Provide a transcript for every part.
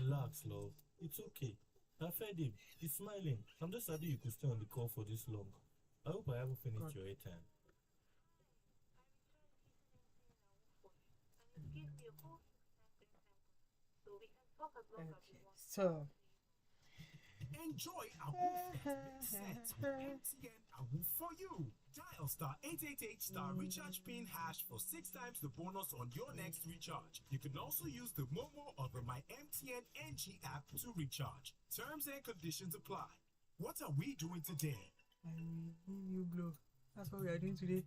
Relax, love. It's okay. I fed him. He's smiling. I'm just happy you could stay on the call for this long. I hope I haven't finished God. your airtime. Okay. So Enjoy a woof that makes sense with MTN a woof for you. Dial star 888 star recharge pin hash for 6 times the bonus on your next recharge. You can also use the Momo or the My MTN NG app to recharge. Terms and conditions apply. What are we doing today? you blow. That's what we are doing today.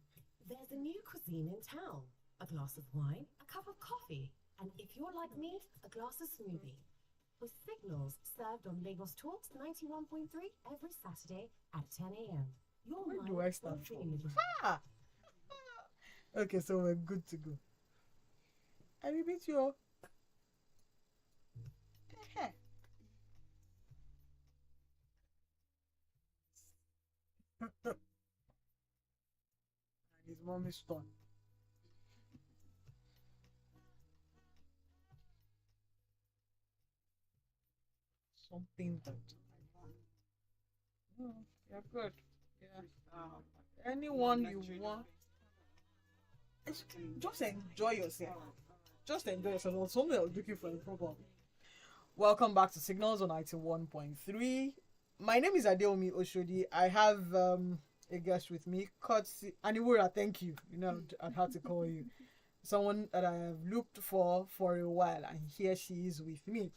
There's a new cuisine in town. A glass of wine, a cup of coffee, and if you're like me, a glass of smoothie. With signals served on Lagos Talks 91.3 every Saturday at 10 a.m. Your Where mind do I start will from? dream again. Ah! Okay, so we're good to go. I repeat you. And his mom is done. Something that I want. You're good. Yeah. Anyone you want. Just enjoy yourself. Just enjoy yourself. Or something I was looking for a proper. Welcome back to Signals on 91.3. My name is Adewunmi Oshodi. I have a guest with me, Kotsi Aniwura. Thank you. You know, I've had to call you. Someone that I have looked for a while, and here she is with me.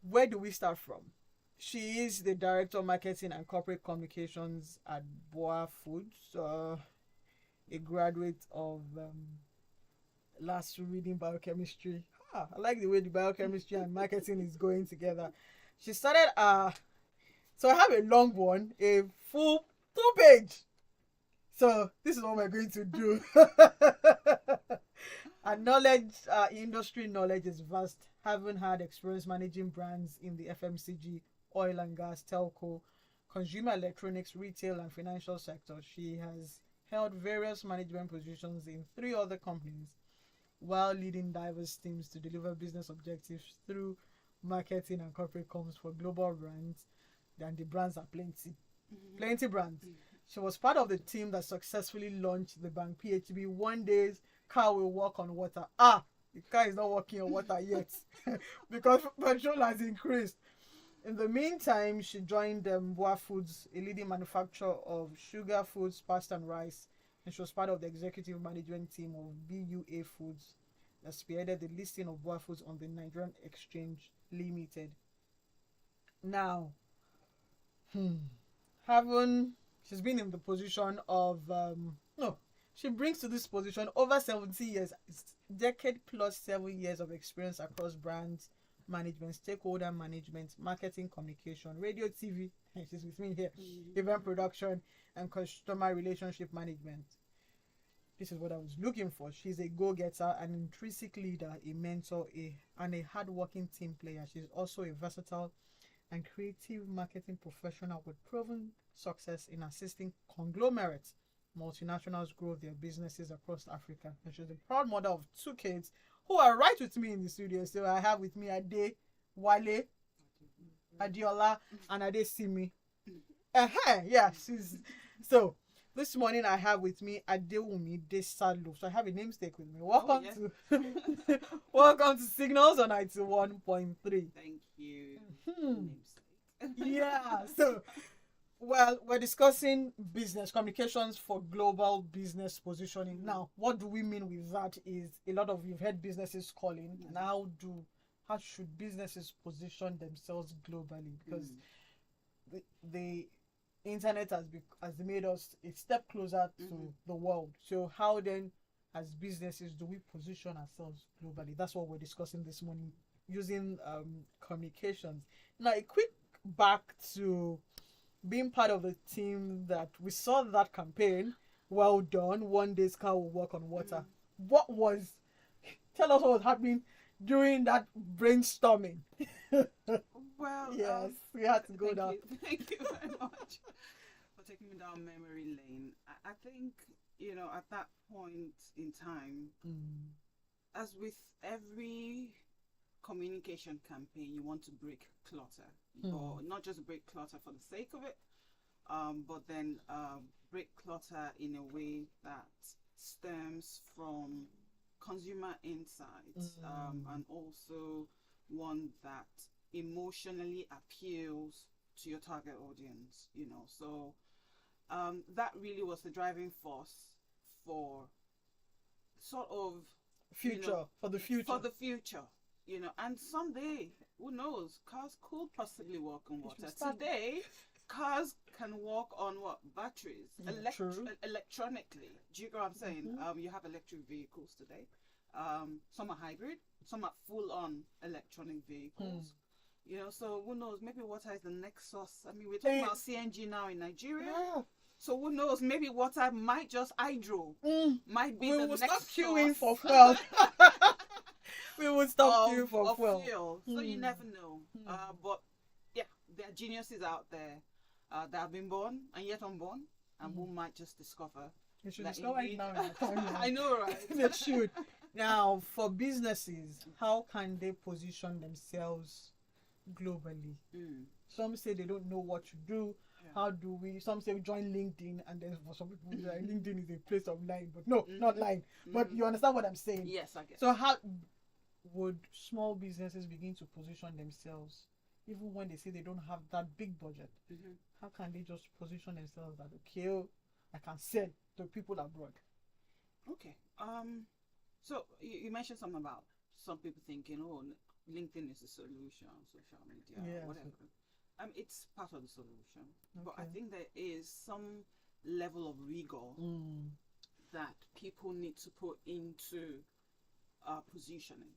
Where do we start from? She is the Director of Marketing and Corporate Communications at Boa Foods, a graduate of last reading biochemistry. I like the way the biochemistry and marketing is going together. She started so I have a long one, a full 2-page. So this is what we're going to do. Our knowledge, industry knowledge is vast. Having had experience managing brands in the FMCG, oil and gas, telco, consumer electronics, retail, and financial sector, she has held various management positions in 3 other companies, while leading diverse teams to deliver business objectives through marketing and corporate comms for global brands. And the brands are plenty brands. She was part of the team that successfully launched the bank PHB. One day's car will walk on water. The car is not walking on water yet because petrol has increased. In the meantime, she joined Boa Foods, a leading manufacturer of sugar foods, pasta and rice, and she was part of the executive management team of BUA Foods that spearheaded the listing of Boa Foods on the Nigerian Exchange Limited. Now, she's been in the position of she brings to this position over 70 years, decade plus 7 years of experience across brands management, stakeholder management, marketing, communication, radio, TV, and she's with me here, event production, and customer relationship management. This is what I was looking for. She's a go-getter, an intrinsic leader, a mentor, and a hard-working team player. She's also a versatile and creative marketing professional with proven success in assisting conglomerates, multinationals grow their businesses across Africa. And she's a proud mother of 2 kids who are right with me in the studio. So I have with me Ade, Wale, Adiola, and Ade Simi. Yeah, she's so. This morning I have with me Adewunmi Desalu. So I have a name stake with me. Welcome to welcome to Signals on 91.3. Thank you. Yeah. So well, we're discussing business communications for global business positioning. Now, what do we mean with that is a lot of you've heard businesses calling, and how should businesses position themselves globally? Because the internet has made us a step closer to the world. So how then, as businesses, do we position ourselves globally? That's what we're discussing this morning using communications. Now, a quick back to being part of the team that we saw that campaign. Well done. One day's car will walk on water. Tell us what was happening during that brainstorming. Well, yes, we had to go down. Thank you very much for taking me down memory lane. I think, at that point in time, as with every communication campaign, you want to break clutter, or not just break clutter for the sake of it, but then break clutter in a way that stems from consumer insights, and also one that emotionally appeals to your target audience, so that really was the driving force for sort of for the future, and someday, who knows, cars could possibly work on water. start- Today cars can work on what? Batteries, true. electronically. Do you know what I'm saying? You have electric vehicles today. Some are hybrid, some are full-on electronic vehicles. So who knows? Maybe water is the next source. I mean, we're talking about CNG now in Nigeria. Yeah. So who knows? Maybe water might just hydro. Might be We the will next stop queuing source for fuel. We will stop queuing for of fuel. So you never know. But yeah, there are geniuses out there that have been born and yet unborn, and who might just discover. They should that discover it indeed- now in the timeline. I know, right? They should. Now, for businesses, how can they position themselves globally? Some say they don't know what to do. Yeah. How do we? Some say join LinkedIn, and then for some people, LinkedIn is a place of lying. But no, not lying. But you understand what I'm saying? Yes, I get. So how would small businesses begin to position themselves, even when they say they don't have that big budget? How can they just position themselves that, okay, I can sell to people abroad? Okay. So you mentioned something about some people thinking, oh, LinkedIn is the solution, social media, whatever. It's part of the solution, but I think there is some level of rigor that people need to put into positioning.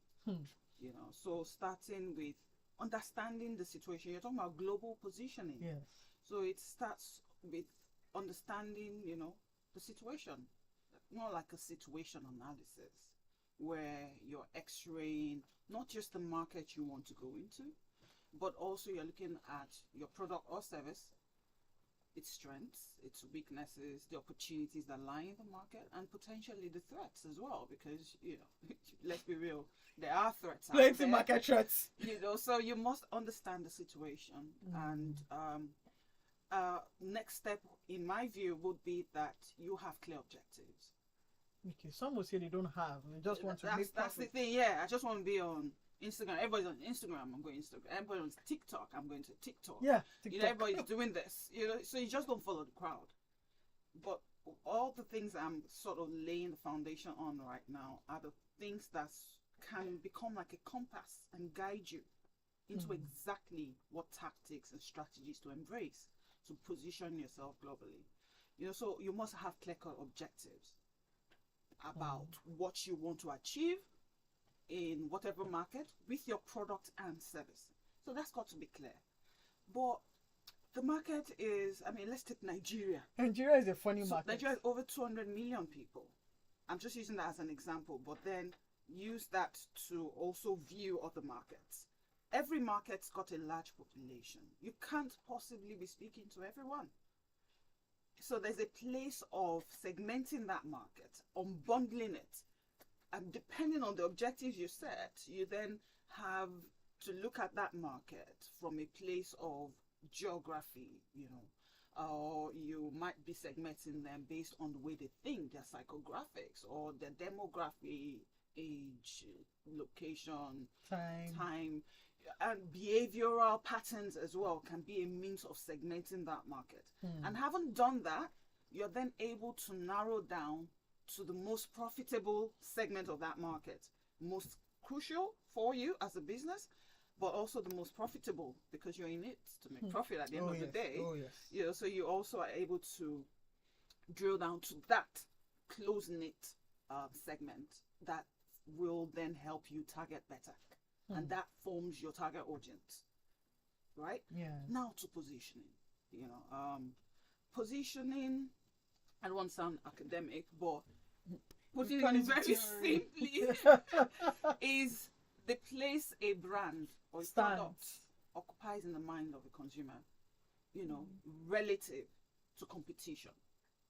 So starting with understanding the situation. You're talking about global positioning. Yes. So it starts with understanding, the situation, more like a situation analysis, where you're x-raying not just the market you want to go into, but also you're looking at your product or service, its strengths, its weaknesses, the opportunities that lie in the market, and potentially the threats as well, because let's be real, there are threats out Plenty there. market threats. So you must understand the situation. And next step, in my view, would be that you have clear objectives. Okay, some will say they don't have. They just want to make That's the profit. thing. Yeah, I just want to be on Instagram. Everybody's on Instagram. I'm going Instagram. Everybody's on TikTok. I'm going to TikTok. Yeah, TikTok. Everybody's doing this. So you just don't follow the crowd. But all the things I'm sort of laying the foundation on right now are the things that can become like a compass and guide you into exactly what tactics and strategies to embrace to position yourself globally. So you must have clear-cut objectives about what you want to achieve in whatever market with your product and service. So that's got to be clear. But the market is, let's take Nigeria. Nigeria is a funny market. Nigeria is over 200 million people. I'm just using that as an example, but then use that to also view other markets. Every market's got a large population. You can't possibly be speaking to everyone. So there's a place of segmenting that market, unbundling it. And depending on the objectives you set, you then have to look at that market from a place of geography, or you might be segmenting them based on the way they think, their psychographics, or their demography, age, location, time, and behavioral patterns as well can be a means of segmenting that market. And having done that, you're then able to narrow down to the most profitable segment of that market, most crucial for you as a business, but also the most profitable because you're in it to make profit at the end of the day. So you also are able to drill down to that close-knit segment that will then help you target better. And that forms your target audience, right? Now to positioning. Positioning, I don't want to sound academic, but putting it very simply is the place a brand or a product occupies in the mind of a consumer, relative to competition.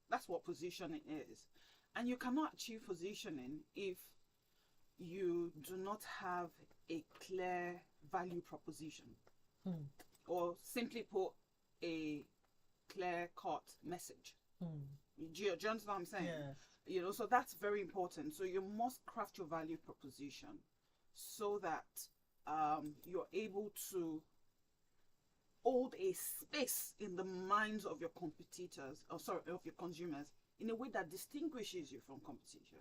That's what positioning is. And you cannot achieve positioning if you do not have a clear value proposition, Hmm. or simply put, a clear-cut message. Do you understand what I'm saying? Yeah. You know, so that's very important. So you must craft your value proposition so that you're able to hold a space in the minds of your competitors, or sorry, of your consumers, in a way that distinguishes you from competition,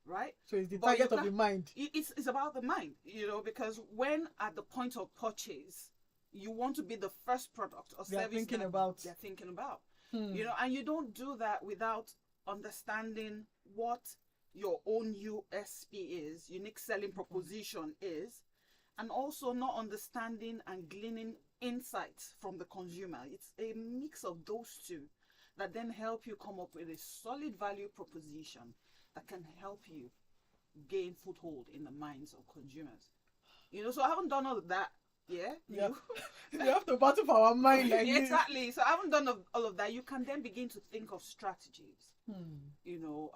right? So it's the But you target of the can't- mind. It's about the mind, you know, because when at the point of purchase, you want to be the first product or They're service thinking that about. they're thinking about. Hmm. You know, and you don't do that without understanding what your own USP is, unique selling proposition is, and also not understanding and gleaning insights from the consumer. It's a mix of those two that then help you come up with a solid value proposition that can help you gain foothold in the minds of consumers. You know, so I haven't done all of that. Yeah. Yeah. We have to battle for our mind like this. Exactly. So I haven't done all of that. You can then begin to think of strategies, you know,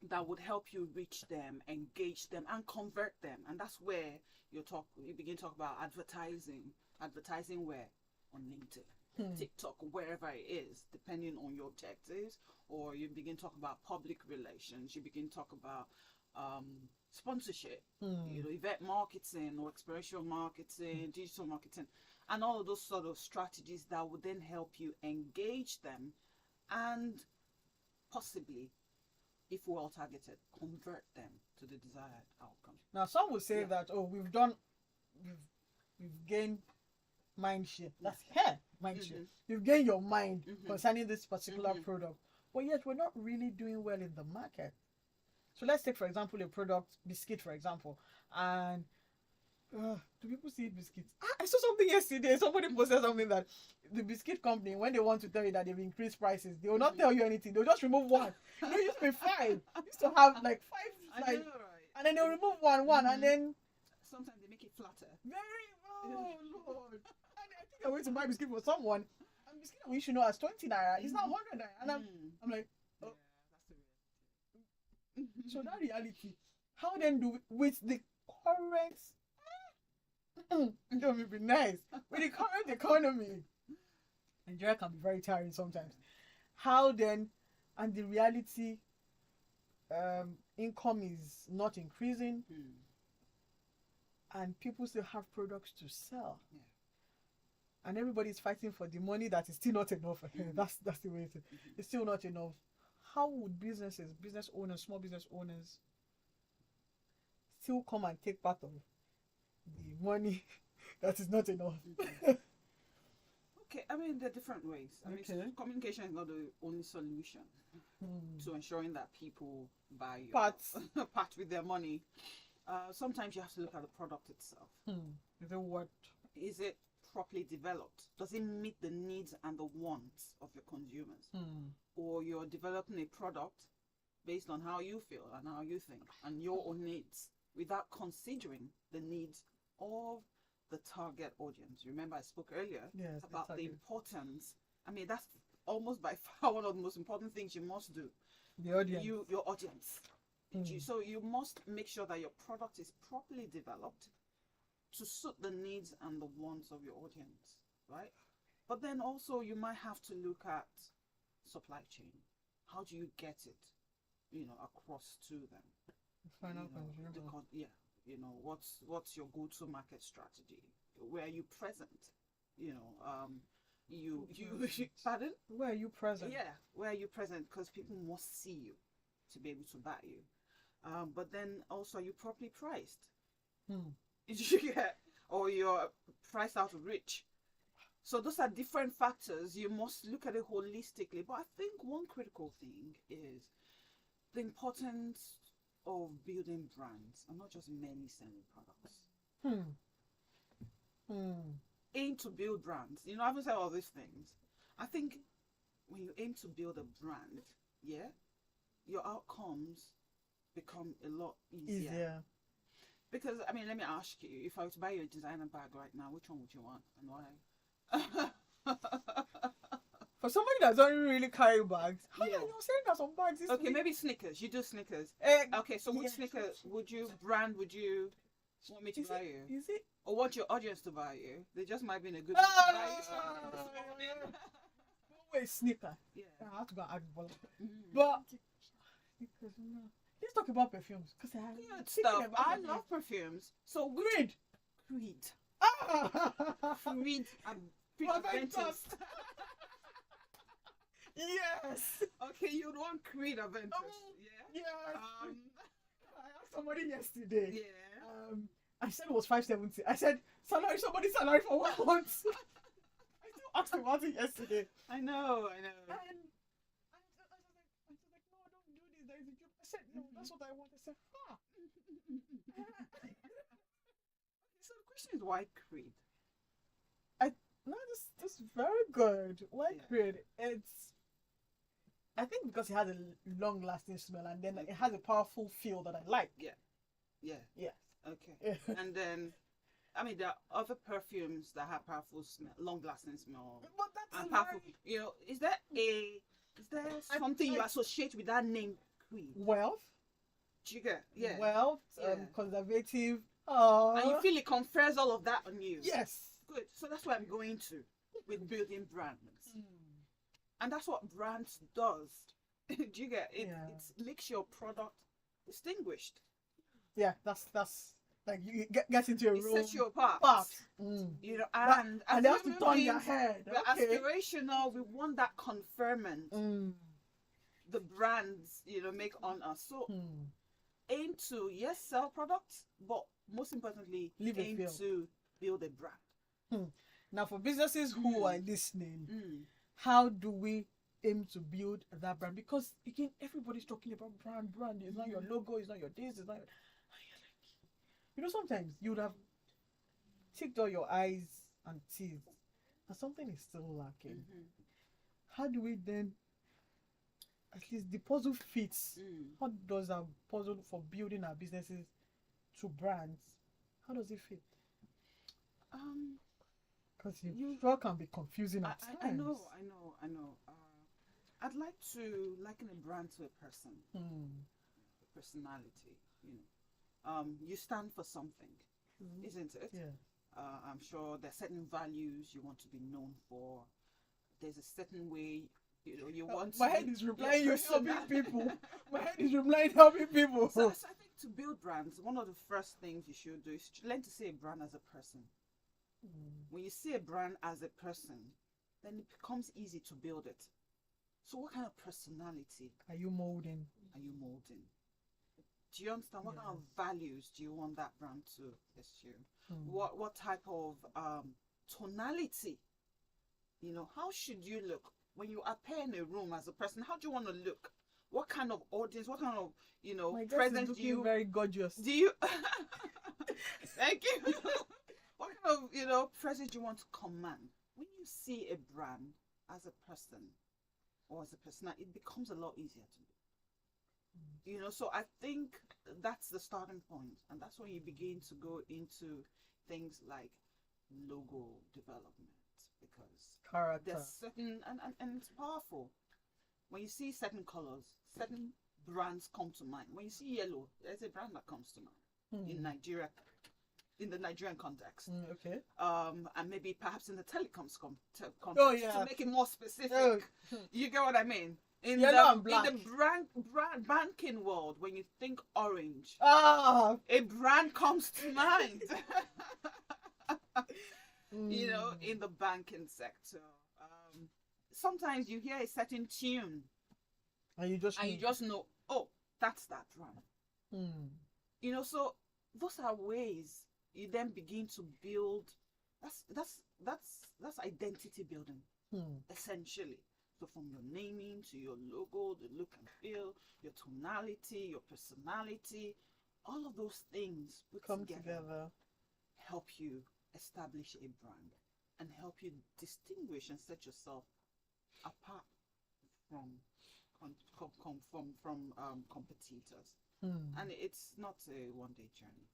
that would help you reach them, engage them, and convert them. And that's where you begin to talk about advertising where? On LinkedIn, TikTok, wherever it is, depending on your objectives. Or you begin to talk about public relations. You begin to talk about sponsorship, you know, event marketing or experiential marketing, digital marketing, and all of those sort of strategies that would then help you engage them and possibly, if well targeted, convert them to the desired outcome. Now some will say Yeah. that we've gained mind share. That's mind share. You've gained your mind concerning this particular product, but yet we're not really doing well in the market. So let's take, for example, a product, biscuit, for example, and do people see biscuits? I saw something yesterday. Somebody posted something that the biscuit company, when they want to tell you that they've increased prices, they will not tell you anything. They'll just remove one. You know, it used to be 5. It used to have like 5, I like, know, right? and then they'll remove one, and then Sometimes they make it flatter. oh Lord. And I think I went to buy biscuit for someone, and biscuit we should know as 20 naira. It's not 100 naira, and I'm like, Yeah, oh. that's the reality. So that reality, how then do we, with the current, don't be nice, with the current economy, Nigeria can be very tiring sometimes. How then, and the reality, income is not increasing, and people still have products to sell, and everybody's fighting for the money that is still not enough. That's the way it is. It's still not enough. How would business owners, small business owners, still come and take part of the money that is not enough? Okay, I mean, there are different ways. I mean, communication is not the only solution to ensuring that people buy your part with their money. Sometimes you have to look at the product itself. Is it what? Is it properly developed? Does it meet the needs and the wants of your consumers? Or you're developing a product based on how you feel and how you think and your own needs without considering the needs of the target audience. Remember, I spoke earlier about the importance. I mean, that's almost by far one of the most important things you must do. The audience. Your audience. So you must make sure that your product is properly developed to suit the needs and the wants of your audience, right? But then also you might have to look at supply chain. How do you get it, you know, across to them? Final consumer. You know, what's your go-to market strategy? Where are you present? You know, you pardon? Where are you present? Yeah, where are you present? Because people must see you to be able to buy you. But then also, are you properly priced? Or you're priced out of reach. So those are different factors. You must look at it holistically. But I think one critical thing is the importance of building brands and not just many selling products. Aim to build brands. You know, I haven't said all these things. I think when you aim to build a brand, your outcomes become a lot easier. Because, I mean, let me ask you, if I were to buy you a designer bag right now, which one would you want and why? For somebody that doesn't really carry bags, you're saying that some bags is okay, maybe Snickers. You do Snickers. Okay, so which Snickers would you Want me to buy you? Is it? Or want your audience to buy you? They just might be in a good mood to buy you. Wait, sneaker. Yeah. I have to go and ask Bola. Mhm. But sneakers, no. Let's talk about perfumes. Because I Good stuff. I love perfumes. So Creed. Creed. Ah! Creed and Creed Aventus. Aventus. Yes. Okay, you'd want Creed Aventus. Yeah. Yes. Um. I asked somebody yesterday. Yeah. I said it was 570. I said salary, somebody's salary for 1 month. I still asked about it yesterday. I know. And I was like, no, don't do this. There is a job. I said, no, that's what I want. I said, So the question is, why Creed? no, this is very good. Why Yeah. Creed? I think because it has a long-lasting smell, and then it has a powerful feel that I like. Yeah. Yes. Okay. Yeah. And then, I mean, there are other perfumes that have powerful smell, long-lasting smell, But that's and a powerful. very You know, is there something you I- associate with that name, Creed? wealth. Do you get? Yeah. Wealth. Yeah. Conservative. Oh. And you feel it confers all of that on you. Yes. Good. So that's what I'm going to with building brands. And that's what brands does. Do you get it? Yeah. It makes your product distinguished. Yeah. That's like you get into a It room. sets you apart. You know, and And they have to human turn their beings, head. we're Okay. aspirational. We want that conferment. The brands, make on us. So aim to sell products, but most importantly, Leave a aim feel. to build a brand. Now, for businesses who are listening, Mm. how do we aim to build that brand? Because again, everybody's talking about brand. It's not your logo, it's not your this, it's not your... sometimes you would have ticked all your I's and T's, and something is still lacking. How do we then, at least the puzzle fits? How does our puzzle for building our businesses to brands, how does it fit? Because you sure can be confusing at times. I know. I'd like to liken a brand to a person, a personality. You stand for something, isn't it? Yeah. I'm sure there are certain values you want to be known for. There's a certain way, you want. My head is replying, you helping personality. people. My head is replying, helping people. So I think to build brands, one of the first things you should do is learn to see a brand as a person. When you see a brand as a person, then it becomes easy to build it. So what kind of personality Are you molding? are you molding? Do you understand? What kind of values do you want that brand to pursue? What type of tonality? How should you look? When you appear in a room as a person, how do you want to look? What kind of audience, what kind of, My guest is presence do looking you... very gorgeous. Do you... Thank you. What kind of, presence do you want to command? When you see a brand as a person or as a person, it becomes a lot easier to do. So I think that's the starting point. And that's when you begin to go into things like logo development. Because Character. there's certain, and it's powerful. When you see certain colors, certain brands come to mind. When you see yellow, there's a brand that comes to mind in Nigeria, in the Nigerian context. Okay. And maybe perhaps in the telecoms context to make it more specific. Oh. You get what I mean? In Yellow and black. In the brand banking world, when you think orange, Ah. a brand comes to mind. In the banking sector. Sometimes you hear a certain tune And you just know, oh, that's that brand. So those are ways you then begin to build. That's identity building, essentially. So from your naming to your logo, the look and feel, your tonality, your personality, all of those things put come together together. help you establish a brand and help you distinguish and set yourself apart from competitors. And it's not a one-day journey.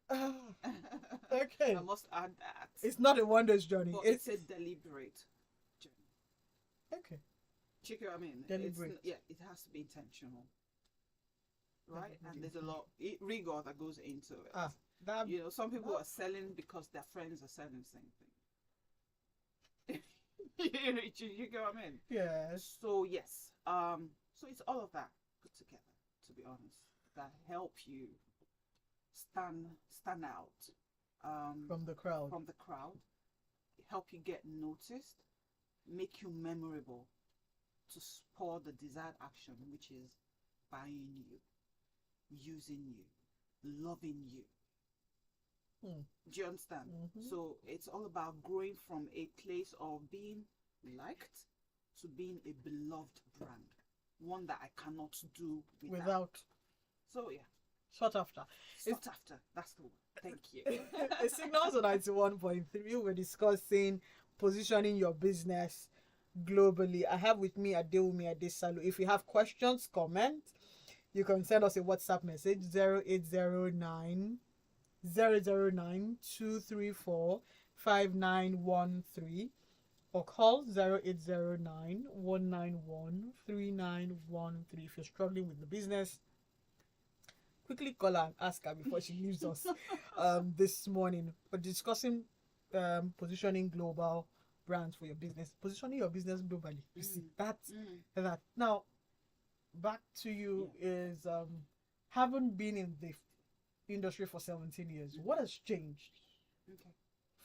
Okay. I must add that. It's not a wonders journey. But it's a deliberate journey. Okay. Do you get what I mean? Deliberate. It has to be intentional. Right? And there's a lot rigor that goes into it. That You know, some people are selling because their friends are selling the same thing. you get what I mean? yes. So yes, so it's all of that put together, to be honest, that help you stand out From the crowd. from the crowd, help you get noticed, make you memorable, to spur the desired action, which is buying you, using you, loving you. Hmm. Do you understand? Mhm. So it's all about growing from a place of being liked to being a beloved brand, one that I cannot do without. So yeah, Short after. sought after. That's the word. Thank you. The signals on 91.3, we're discussing positioning your business globally. I have with me Adewunmi Desalu. If you have questions, comment, you can send us a WhatsApp message 0809 009 234 5913 or call 0809 191 3913. If you're struggling with the business, quickly call her and ask her before she leaves us. This morning we're discussing positioning global brands for your business, positioning your business globally. You see that. Now back to you is haven't been in the industry for 17 years. What has changed Okay.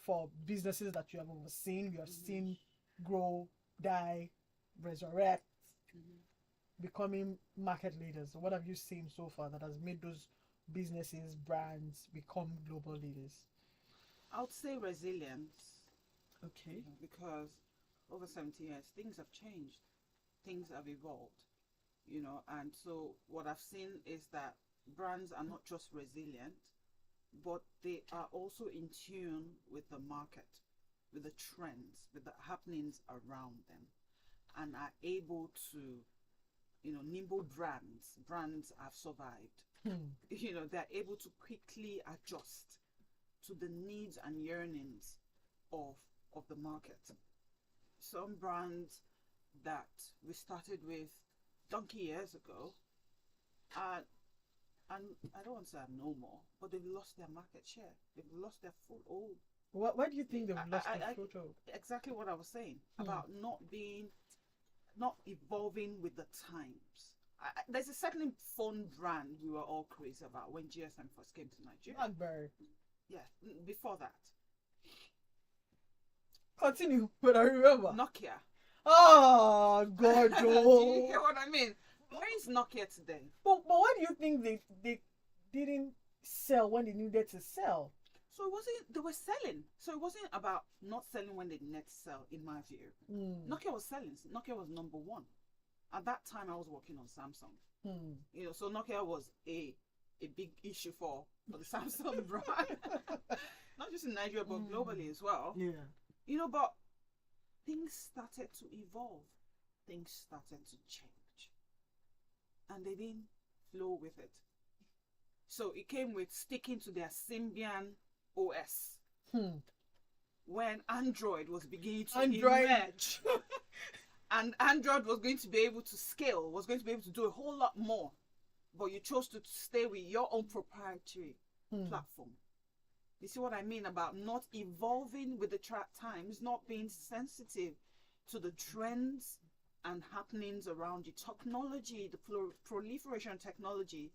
for businesses that you have overseen, you have seen grow, die, resurrect, becoming market leaders? What have you seen so far that has made those businesses, brands become global leaders? I would say resilience, Okay. because over 70 years things have changed, things have evolved, you know, and so what I've seen is that brands are not just resilient, but they are also in tune with the market, with the trends, with the happenings around them, and are able to, you know, nimble brands have survived. You know, they're able to quickly adjust to the needs and yearnings of the market. Some brands that we started with donkey years ago and I don't want to say are no more, but they've lost their market share. They've lost their foothold. Why do you think they've lost I- their foothold? Exactly what I was saying about not evolving with the times. There's a certain phone brand we were all crazy about when GSM first came to Nigeria. Blackberry. Yeah, before that, Continue, but I remember. Nokia. Oh God, Do you hear Joe. what I mean? Where is Nokia today? But why do you think they didn't sell when they needed to sell? So it wasn't, they were selling. So it wasn't about not selling when they needed to sell, in my view. Nokia was selling. Nokia was number one. At that time, I was working on Samsung. You know, so Nokia was a big issue for the Samsung brand. Not just in Nigeria, but globally as well. Yeah. You know, but things started to evolve. Things started to change. And they didn't flow with it. So it came with sticking to their Symbian OS. When Android was beginning to emerge. And Android was going to be able to scale, was going to be able to do a whole lot more. But you chose to stay with your own proprietary platform. You see what I mean about not evolving with the times, not being sensitive to the trends and happenings around you. Technology, the proliferation of technology,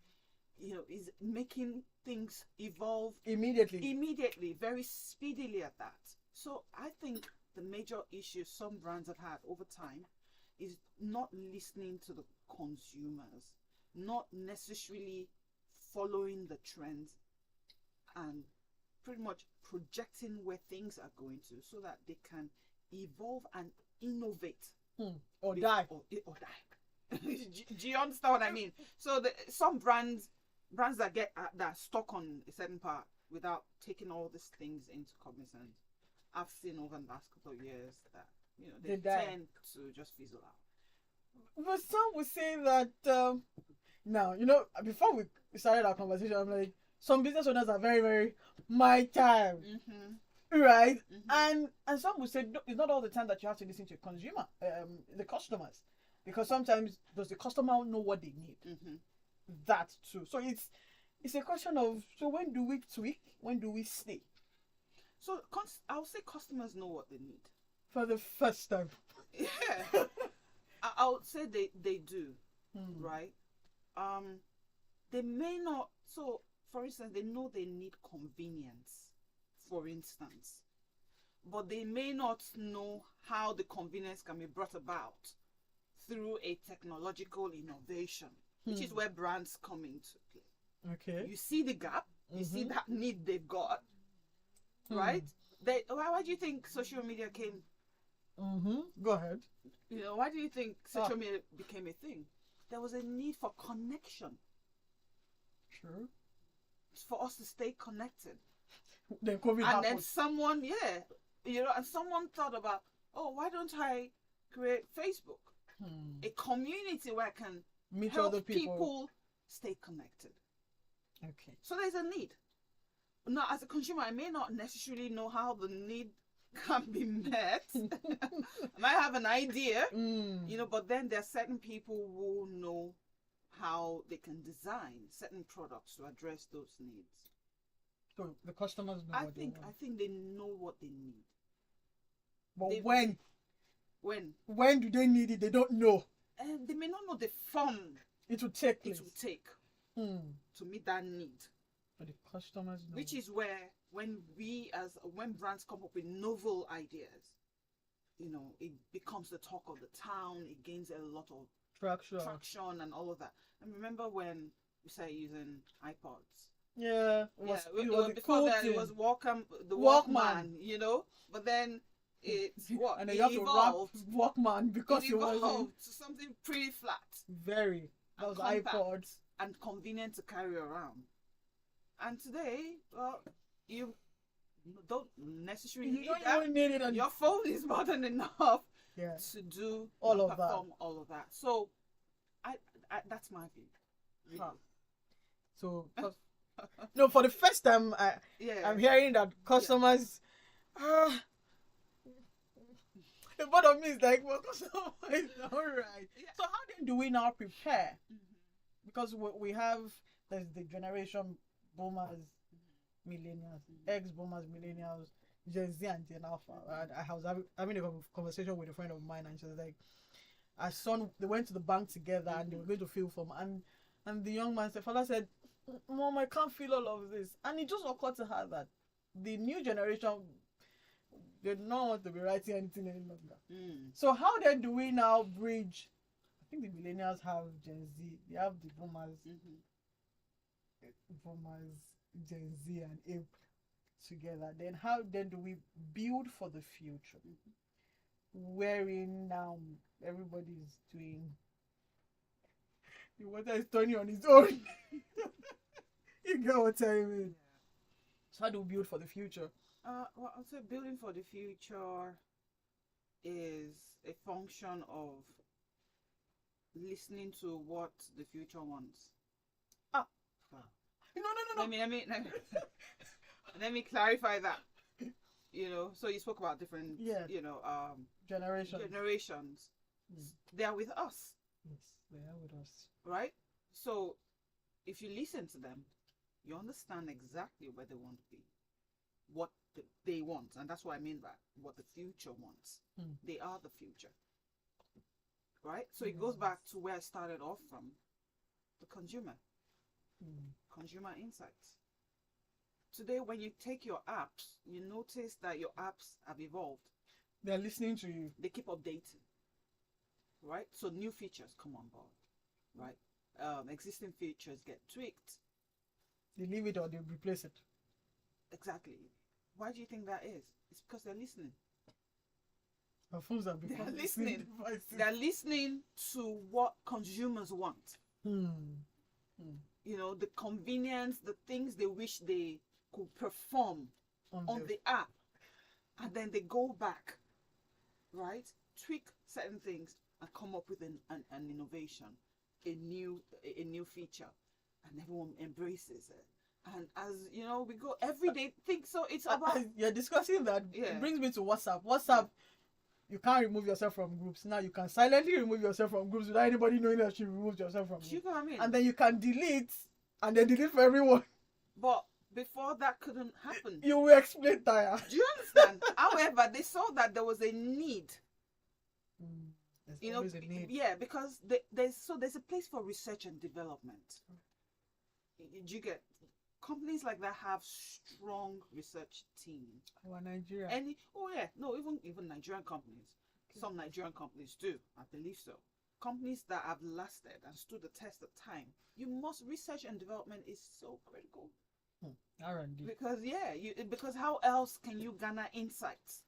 you know, is making things evolve immediately, very speedily at that. So I think the major issue some brands have had over time is not listening to the consumers, not necessarily following the trends, and pretty much projecting where things are going to so that they can evolve and innovate. Or die. Or die. Do you understand what I mean? So some brands that get that are stuck on a certain part without taking all these things into cognizance, I've seen over the last couple of years that, you know, they tend to just fizzle out. But some would say that now, you know, before we started our conversation, I'm like, some business owners are very, very my time. Right? And some would say it's not all the time that you have to listen to your consumer, the customers, because sometimes does the customer know what they need? That too. So it's a question of, so when do we tweak? When do we stay? So I would say customers know what they need. For the first time. Yeah. I would say they do, right? They may not. So, for instance, they know they need convenience, for instance, but they may not know how the convenience can be brought about through a technological innovation, which is where brands come into play. Okay. You see the gap, you see that need they've got, right? Why do you think social media came? Go ahead. You know, why do you think social media became a thing? There was a need for connection. True. For us to stay connected. Then COVID And happened. then someone, and someone thought about, oh, why don't I create Facebook? A community where I can Meet help other people. stay connected. Okay. So there's a need. Now, as a consumer, I may not necessarily know how the need can be met. I might have an idea, but then there are certain people who know how they can design certain products to address those needs. So the customers know what they want. I think they know what they need. But they- when do they need it? They don't know. And they may not know the form It will take place. it will take Hmm. to meet that need. But the customers know. Which is where when brands come up with novel ideas, it becomes the talk of the town. It gains a lot of traction and all of that. And remember when we started using iPods? Yeah. It was the before cool that thing. it was the Walkman. Walkman, but then it's what? And then it you have evolved. to wrap Walkman because It it was evolved to something pretty flat very. That and was compact iPods. and convenient to carry around. And today, well, you don't necessarily You need don't that. even need it. And Your phone is more than enough yeah. to do All of that. perform all of that. So, I that's my view. Really. Huh. So no, for the first time, Yeah. I'm hearing that customers. The bottom is like, well, customers, all right. Yeah. So how then do we now prepare? Because we have there's the generation boomers, millennials, ex-boomers, millennials, Gen Z and Gen Alpha. And I was having a conversation with a friend of mine, and she was like, "Our son, they went to the bank together, and they were going to fill form, and the young man, the father said, Mom, I can't feel all of this," and it just occurred to her that the new generation, they don't want to be writing anything any longer. So how then do we now bridge? I think the millennials have Gen Z, they have the boomers, Gen Z and Ape together. Then how then do we build for the future? Wherein now everybody's doing, the water is turning on its own. You get what I mean? So how do we build for the future? Well, I'll say building for the future is a function of listening to what the future wants. No. Let me clarify that. So you spoke about different, generations. They are with us, Yes, they are with us. right? So if you listen to them, you understand exactly where they want to be, what they want, and that's what I mean by what the future wants. They are the future, right? So it goes back to where I started off from, the consumer insights. Today, when you take your apps, you notice that your apps have evolved. They're listening to you. They keep updating, right? So new features come on board, right? Existing features get tweaked. They leave it or they replace it. Exactly. Why do you think that is? It's because they're listening. Our phones have become They're listening. devices. They're listening to what consumers want. The convenience, the things they wish they could perform on the app. And then they go back, right? Tweak certain things and come up with an innovation, a new feature, and everyone embraces it. And as we go every day, so it's about You're discussing that. Yeah. It brings me to WhatsApp. WhatsApp, you can't remove yourself from groups. Now you can silently remove yourself from groups without anybody knowing that you removed yourself from Do you groups. know what I mean? And then you can delete and they did it for everyone. But before that couldn't happen. You will explain, Taya. Do you understand? However, they saw that there was a need. There's You know, always a need. yeah, because there's a place for research and development. Do you get companies like that have strong research teams? Our Nigeria. Even Nigerian companies. Some Nigerian companies do, I believe so. Companies that have lasted and stood the test of time. Research and development is so critical. R&D. Because how else can you garner insights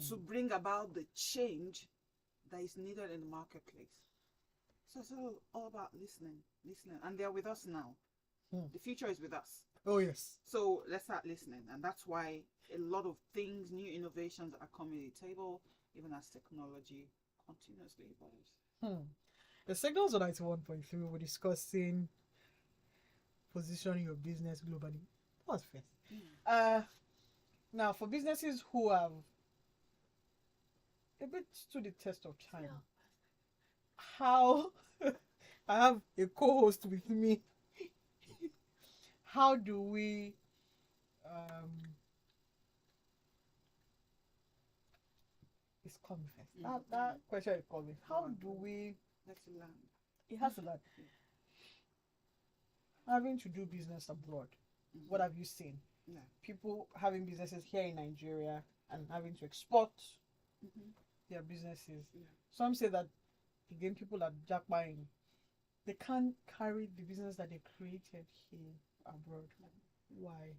to bring about the change that is needed in the marketplace? So it's all about listening, and they're with us now. The future is with us. Oh yes. So let's start listening, and that's why a lot of things, new innovations are coming to the table, even as technology continuously evolves. The signals on 91.3, we're discussing positioning your business globally. What's first? Now for businesses who have a bit stood the test of time, how I have a co-host with me. How do we it's coming first. That question is coming. How do we Let's learn. it has to learn. Having to do business abroad. What have you seen? Yeah. People having businesses here in Nigeria and having to export their businesses. Yeah. Some say that again people are jackpying. They can't carry the business that they created here abroad. Why?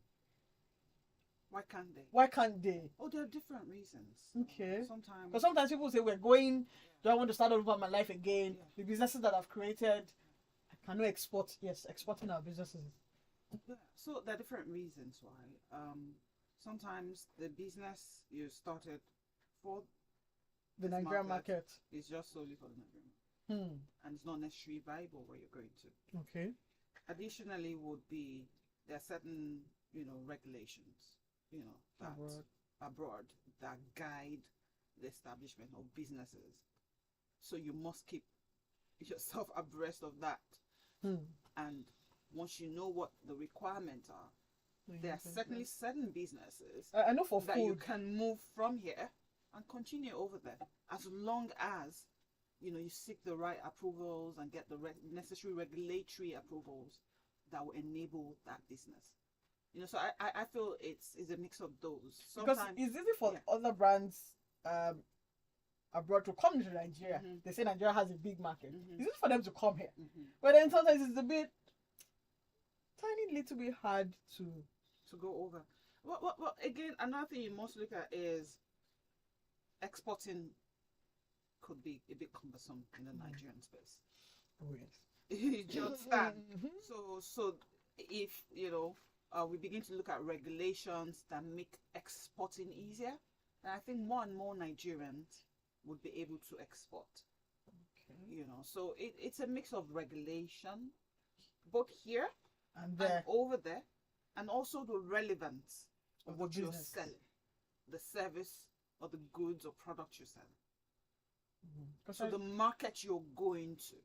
Why can't they? Why can't they? Oh, there are different reasons. Okay. Sometimes. Because sometimes people say we're going. Do I want to start over my life again? The businesses that I've created, I cannot export. Yes, exporting our businesses. Yeah. So there are different reasons why. Sometimes the business you started for The Nigerian market. is just solely for the Nigerian market, and it's not necessarily viable where you're going to. Okay. Additionally, would be there are certain regulations that abroad that guide the establishment of businesses. So you must keep yourself abreast of that. And once you know what the requirements are, there are certainly certain businesses I know for that food. you can move from here and continue over there, as long as you seek the right approvals and get the necessary regulatory approvals that will enable that business. So I feel it's a mix of those. Because Sometimes it's easy for other brands abroad to come to Nigeria. They say Nigeria has a big market. It's easy for them to come here. But then sometimes it's a bit tiny little bit hard to go over. Well, again, another thing you must look at is exporting could be a bit cumbersome in the Nigerian space. Oh yes. You understand? So if we begin to look at regulations that make exporting easier, then I think more and more Nigerians would be able to export. Okay. So it's a mix of regulation, both here and over there, and also the relevance of what you're selling, the service or the goods or products you're selling. So the market you're going to.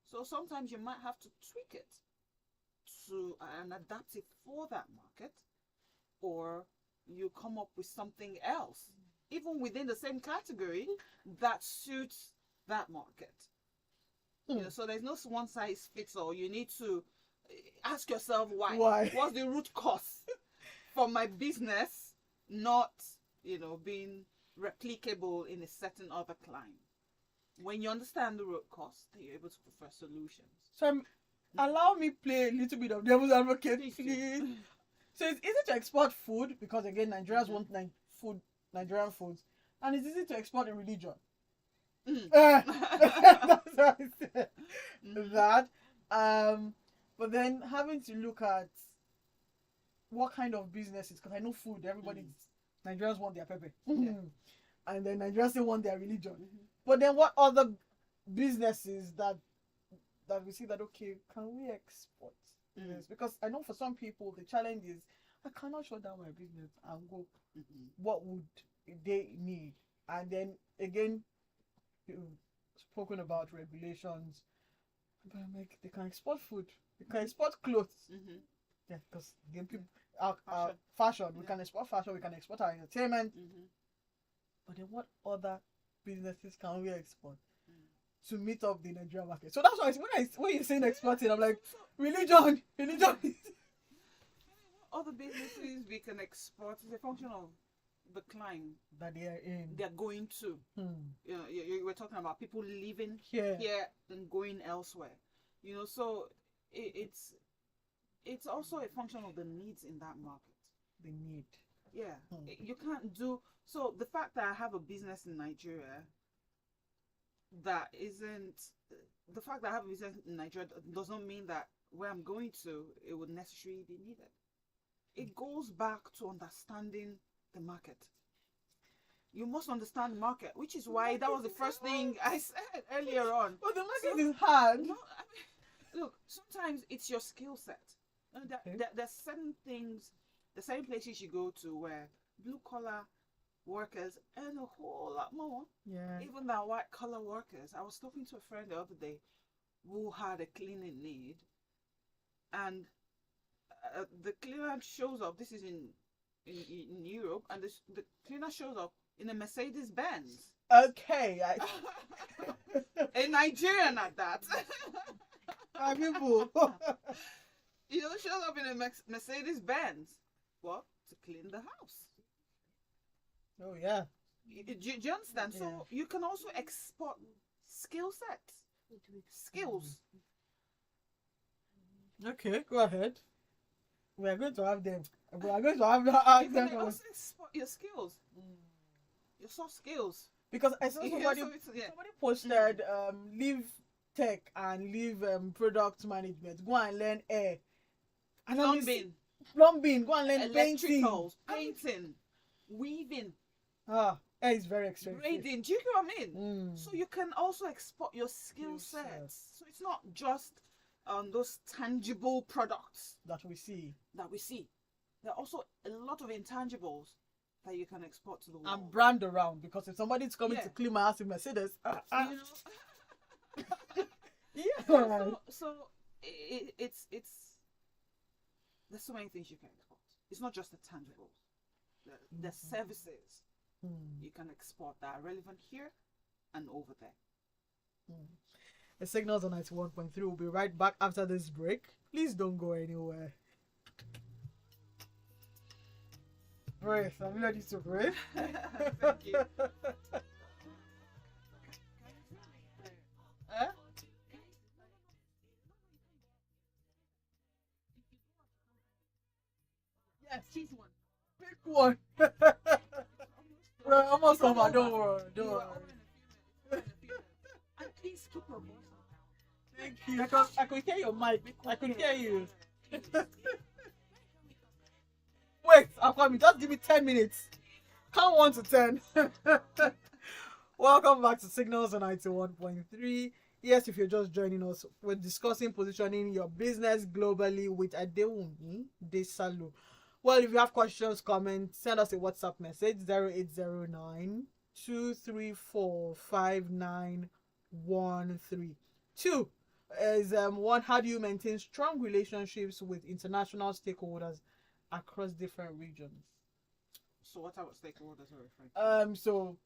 So sometimes you might have to tweak it and adapt it for that market, or you come up with something else, even within the same category, that suits that market. So there's no one size fits all. You need to ask yourself why. What's the root cause for my business not, being replicable in a certain other client? When you understand the root cause, then you're able to prefer solutions. So allow me play a little bit of devil's advocate, please. So it's easy to export food because again Nigerians want Nigerian foods, and it's easy to export a religion. That's what I said. That. But then having to look at what kind of businesses, because I know food, Nigerians want their pepper. And then Nigerians still want their religion. But then what other businesses that we see that, okay, can we export this? Because I know for some people the challenge is, I cannot shut down my business and go. What would they need? And then again, you've spoken about regulations. But I'm like, they can export food. They can export clothes. Mm-hmm. Yeah, because the people, our fashion. We can export fashion. We can export our entertainment. Mm-hmm. But then, what other businesses can we export Mm. to meet up the Nigerian market? So that's why when you're saying exporting, I'm like, religion. Other businesses we can export is a function of the climb That they are in. they're going to. You know, you were talking about people living Here. here and going elsewhere. You know, so it's also a function of the needs in that market. The need. Yeah, you can't do so. The fact that I have a business in Nigeria that isn't the fact that I have a business in Nigeria does not mean that where I'm going to it would necessarily be needed. It goes back to understanding the market. You must understand the market, which is why that was the first thing I said earlier on. But the market is hard. No, I mean, look, sometimes it's your skill set. There's certain things, the same places you go to where blue collar workers earn a whole lot more, Yeah. even than white collar workers. I was talking to a friend the other day who had a cleaning need, and the cleaner shows up. This is in Europe, and the cleaner shows up in a Mercedes Benz. Okay. A Nigerian at that. People. You know, shows up in a Mercedes Benz. What? To clean the house. Oh yeah. Do you understand? Yeah. So you can also export skill sets, skills. Okay, go ahead. We are going to have them. We are going to have You can also export your skills, your soft skills. because I saw Yeah, somebody so it's- yeah. somebody posted leave tech and leave product management. Go and learn air. And I'm plumbing. Go and learn painting. Electricals, painting, weaving, Air is very expensive. braiding. Do you get what I mean? Mm. So you can also export your skill Skill sets. sets. So it's not just those tangible products That we see. that we see. There are also a lot of intangibles that you can export to the world. And brand around, because if somebody's coming Yeah. to clean my house in Mercedes, You know? yeah. So it's there's so many things you can export. It's not just the tangibles. The services you can export that are relevant here and over there. The signals on 91.3. We'll be right back after this break. Please don't go anywhere. Breathe. I'm ready to breathe. Thank you. Huh? Yes, choose one. Pick one. Bro, almost over. Don't worry. Don't worry. And please keep your voice down. Thank you. I could hear your mic. I could hear you. Wait, I'm coming. Just give me 10 minutes. Count 1 to 10. Welcome back to Signals on 91.3. Yes, if you're just joining us, we're discussing positioning your business globally with Adewunmi Desalu. Well, if you have questions, comments, send us a WhatsApp message 0809 234 5913. 2 is one, how do you maintain strong relationships with international stakeholders across different regions? So what type of stakeholders are referring to? So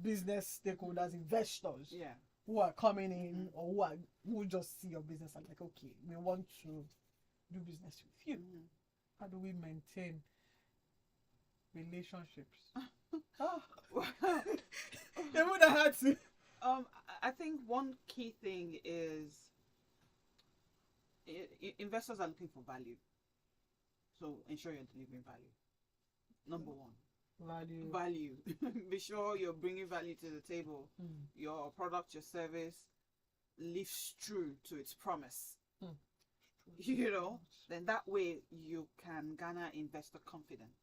business stakeholders, investors, Yeah. who are coming in or who just see your business and like, okay, we want to do business with you. Mhm. How do we maintain relationships? They would have had to. I think one key thing is investors are looking for value. So ensure you're delivering value. Number one. Value. Be sure you're bringing value to the table. Your product, your service lives true to its promise. You know, then that way you can garner investor confidence.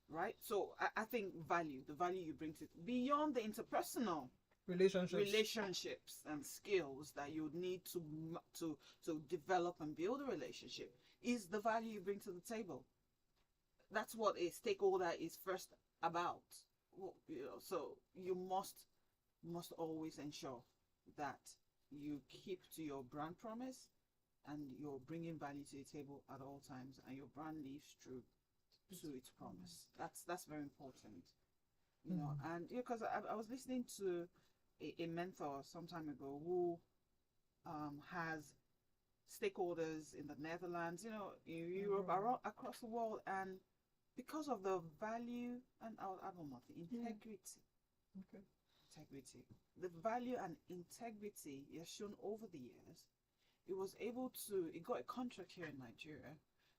Right? So I think the value you bring to it, beyond the interpersonal relationships and skills that you need to develop and build a relationship, is the value you bring to the table. That's what a stakeholder is first about. You know, so you must always ensure that you keep to your brand promise and you're bringing value to the table at all times, and your brand lives true to its promise. That's very important, you know. And because I was listening to a mentor some time ago who has stakeholders in the Netherlands, you know, in Europe, around, across the world, and because of the value and I don't know, the integrity. Okay. Integrity. The value and integrity he has shown over the years, it got a contract here in Nigeria,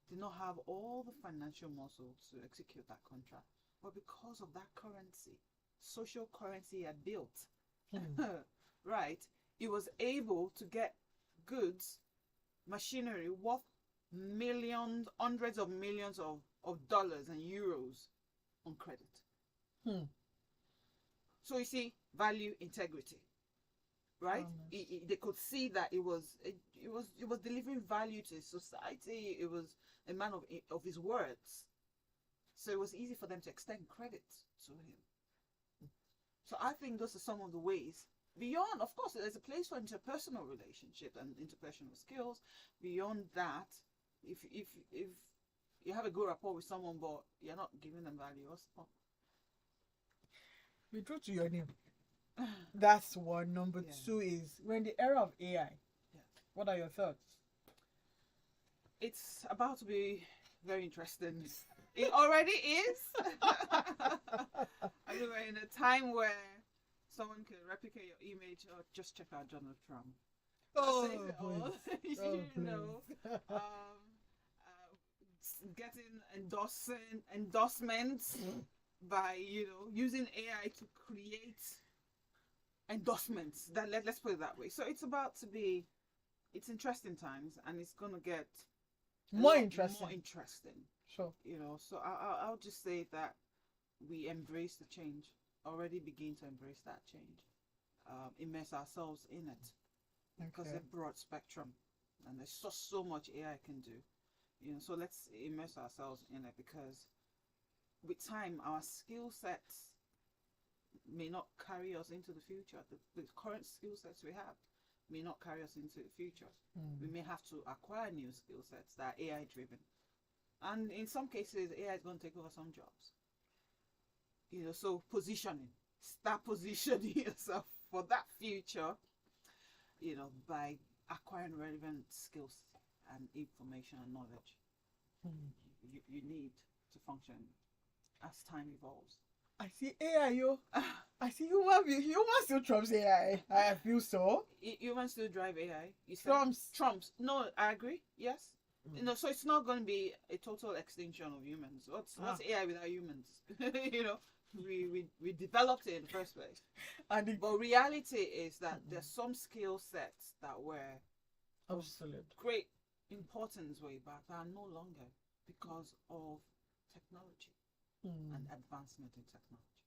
did not have all the financial muscle to execute that contract. But because of that currency, social currency he had built, right, he was able to get goods, machinery worth millions, hundreds of millions of dollars and euros on credit. So you see, value, integrity, right? They could see that it was delivering value to society. It was a man of his words, so it was easy for them to extend credit to him. So I think those are some of the ways. Beyond, of course, there's a place for interpersonal relationship and interpersonal skills. Beyond that, if you have a good rapport with someone, but you're not giving them value, what's the point? Be true to your name. That's one. Number two is, we're in the era of AI. What are your thoughts? It's about to be very interesting. It already is. I mean, we're in a time where someone can replicate your image, or just check out Donald Trump. You know, getting endorsements by, you know, using AI to create endorsements. Let's put it that way. So it's about to be, it's interesting times, and it's gonna get more interesting. Sure. You know, so I'll just say that we embrace the change. Already begin to embrace that change. Immerse ourselves in it, because it's a broad spectrum, and there's so much AI can do. You know, so let's immerse ourselves in it, because with time, our skill sets may not carry us into the future. The current skill sets we have may not carry us into the future. We may have to acquire new skill sets that are AI driven. And in some cases, AI is going to take over some jobs. You know, so start positioning yourself for that future, you know, by acquiring relevant skills and information and knowledge you need to function as time evolves. I see AI, yo. I see human still trumps AI. I feel so. Humans still drive AI. Trumps. No, I agree. Yes. You know, so it's not going to be a total extinction of humans. What's AI without humans? You know, we developed it in the first place. But reality is that there's some skill sets that were obsolete, great importance way back, that are no longer, because of technology and advancement in technology.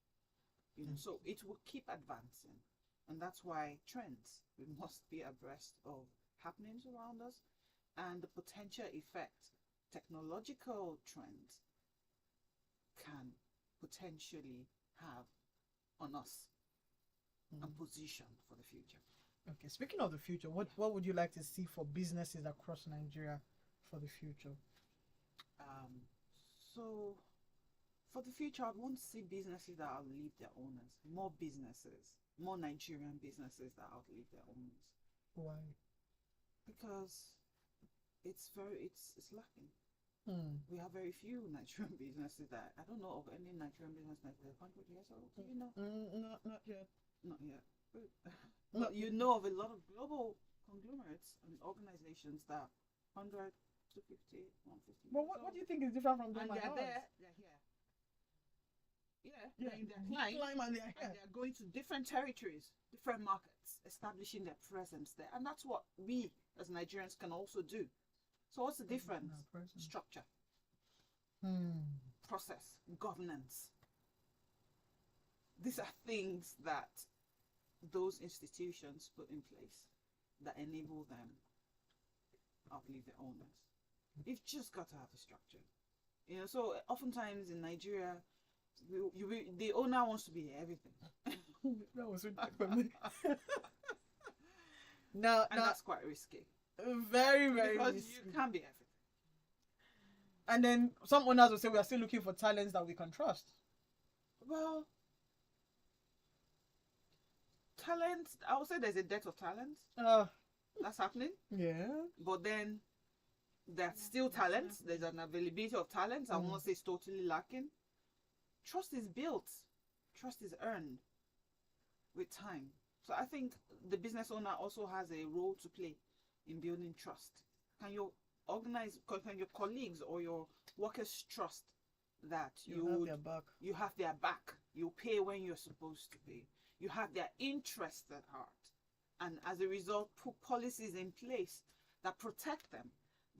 You know, so it will keep advancing, and that's why trends, we must be abreast of happenings around us and the potential effect technological trends can potentially have on us and position for the future. Okay, speaking of the future, what would you like to see for businesses across Nigeria for the future? So for the future, I want to see businesses that outlive their owners. More businesses, more Nigerian businesses that outlive their owners. Why? Because it's lacking. We have very few Nigerian businesses that, I don't know of any Nigerian business that is 100 years old. Do you know? Not yet. Not yet. But you know of a lot of global conglomerates and organizations that 100, 250, 150. But what do you think is different from them? And they're there, they're here. They're in their climb, and they're going to different territories, different markets, establishing their presence there. And that's what we as Nigerians can also do. So what's the difference? Structure, process, governance. These are things that those institutions put in place that enable them outlive their owners. You've just got to have a structure. You know, so oftentimes in Nigeria, the owner wants to be everything. That was for me. Now, And that's quite risky. very, very Because risky. you can't be everything. And then some owners will say we are still looking for talents that we can trust. Well, talent, I would say there's a dearth of talent. That's happening. Yeah. But then there's still talent. There's an availability of talent. I won't say it's totally lacking. Trust is built. Trust is earned with time. So I think the business owner also has a role to play in building trust. Can your colleagues or your workers trust that You have their back. you have their back, you pay when you're supposed to pay, you have their interests at heart, and as a result put policies in place that protect them,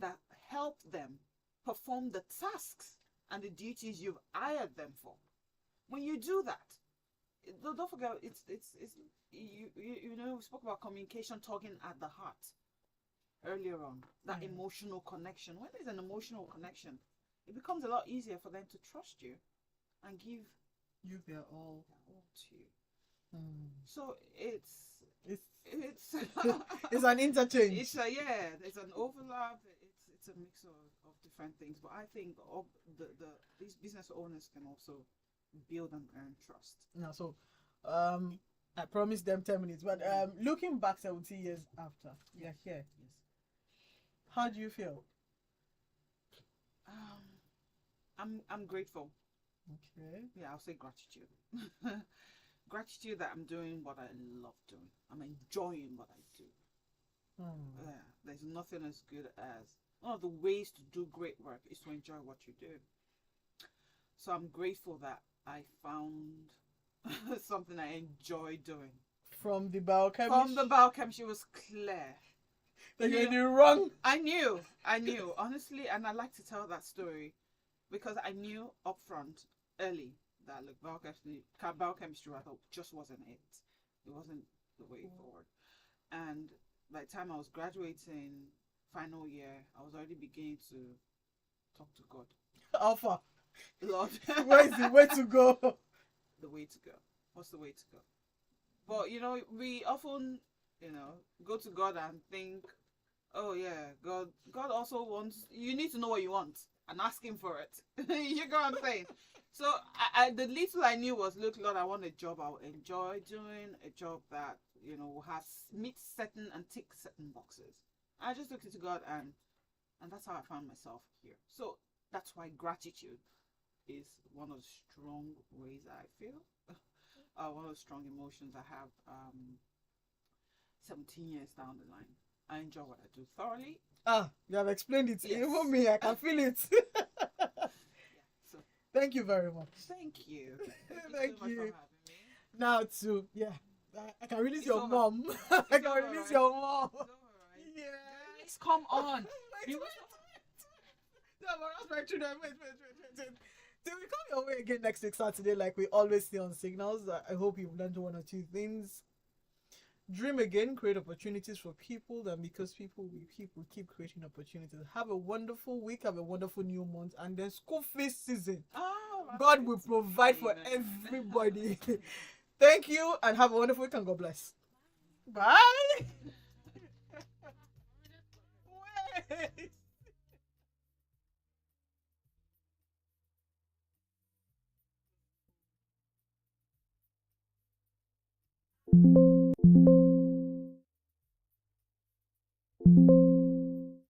that help them perform the tasks and the duties you've hired them for. When you do that, don't forget, it's you know, we spoke about communication, talking at the heart earlier on, that emotional connection. When there's an emotional connection, it becomes a lot easier for them to trust you and give You their all. to you. So it's It's an interchange. it's there's an overlap. It's a mix of different things, but I think these business owners can also build and earn trust. Now, so I promised them 10 minutes, but looking back 70 years after you're here, Yes. how do you feel? I'm grateful. Okay. Yeah, I'll say gratitude. Gratitude that I'm doing what I love doing. I'm enjoying what I do. Yeah, there's nothing as good as one of the ways to do great work is to enjoy what you do. So I'm grateful that I found something I enjoy doing. From the biochemistry. From the biochemistry was clear. That You you're know, wrong. I knew, honestly, and I like to tell that story because I knew upfront, early, that look, biochemistry rather just wasn't it. It wasn't the way forward. And by the time I was graduating, final year, I was already beginning to talk to God. Alpha. Lord, Where is the way to go? the way to go? What's the way to go? But you know, we often, go to God and think, oh yeah, God also wants. You need to know what you want and ask Him for it. You know what I'm saying? So the little I knew was, look, Lord, I want a job I'll enjoy doing, a job that meets certain and ticks certain boxes. I just looked into God and that's how I found myself here. So that's why gratitude is one of the strong ways I feel. One of the strong emotions I have. 17 years down the line, I enjoy what I do thoroughly. You have explained it. Yes. Even me, I can feel it. So Thank you very much. thank you. Thank so much you. for having me. Now to I can release It's your over. mom. I can over, release right? your mom. It's alright. Yeah. Guys, come on. Wait. No, but that's my children. Wait. Till we come your way again next week Saturday, like we always say on Signals. I hope you've learned one or two things. Dream again, create opportunities for people, and because people keep creating opportunities. Have a wonderful week, have a wonderful new month, and then school fees season. Oh, God will provide for Amen. everybody. Thank you, and have a wonderful week, and God bless. Bye. Wait.